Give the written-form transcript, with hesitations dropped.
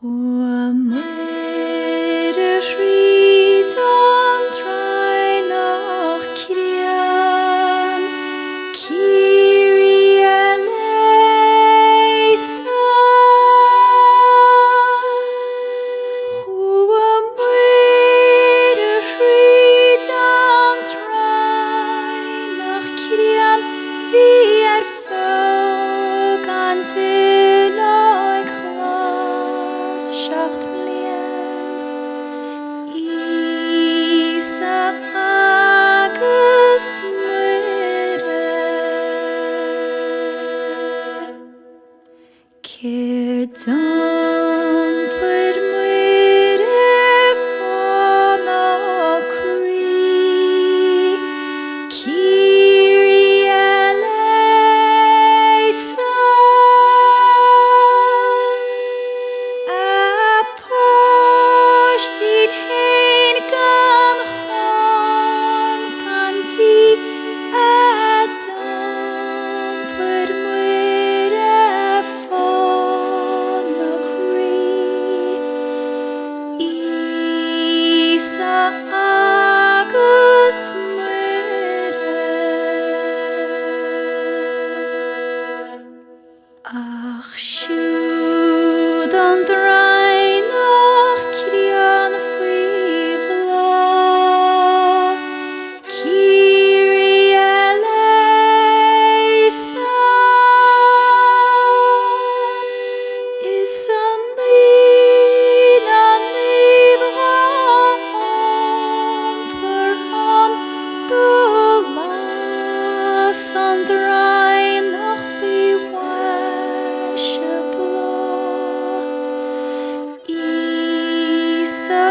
Muire Thri don Draighneach Crian Kyrie eleison. Muire Thri don Draighneach Crian vi folk an Nollag Seaghdha Isa agus Muire Céir dampar Muire fána Thri Kyrie eleison. Apóstid hen gan chom ganti dampar Muire fána Thri Isa agus Muire. Ach siúd an Draighneach Crian faoi bhlá Kyrie eleison. Is an líon an níomhar an dolas an Draighneach faoi weise blá Isa